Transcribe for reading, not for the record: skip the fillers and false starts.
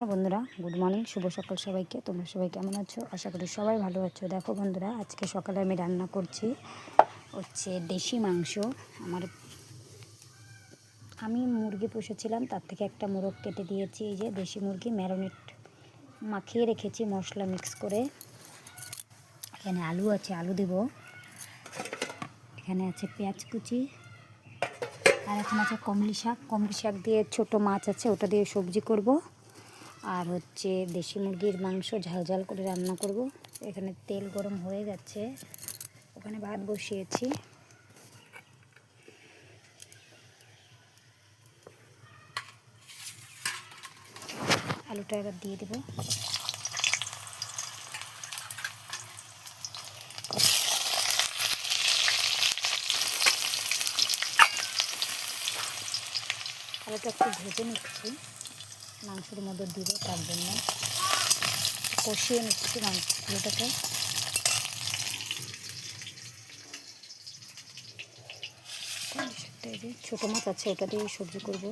বন্ধুরা good morning, শুভ সকাল সবাইকে। তোমরা সবাই কেমন আছো? আশা করি সবাই ভালো আছো। দেখো বন্ধুরা, আজকে সকালে আমি রান্না করছি হচ্ছে দেশি মাংস। আমি মুরগি পুষেছিলাম, তার থেকে একটা মোরগ কেটে দিয়েছি। এই যে দেশি মুরগি ম্যারিনেট মাখিয়ে রেখেছি মশলা মিক্স করে। এখানে আলু আছে, আলু দেব। এখানে আছে পেঁয়াজ কুচি, আর এখানে আছে কমলি শাক দিয়ে ছোট মাছ আছে, ওটা দিয়ে সবজি করব। আর হচ্ছে দেশি মুরগির মাংস ঝাল ঝাল করে রান্না করব। এখানে তেল গরম হয়ে গেছে, ওখানে ভাত বসিয়েছি। আলুটা এবার দিয়ে দেব। আলুটা একটু ভেজে নিচ্ছি, মাংসের মধ্যে দিব, তার জন্য কষিয়ে নিচ্ছি আলুটাকে। ছোটো মাছ আছে, ওটা দিয়ে সবজি করব।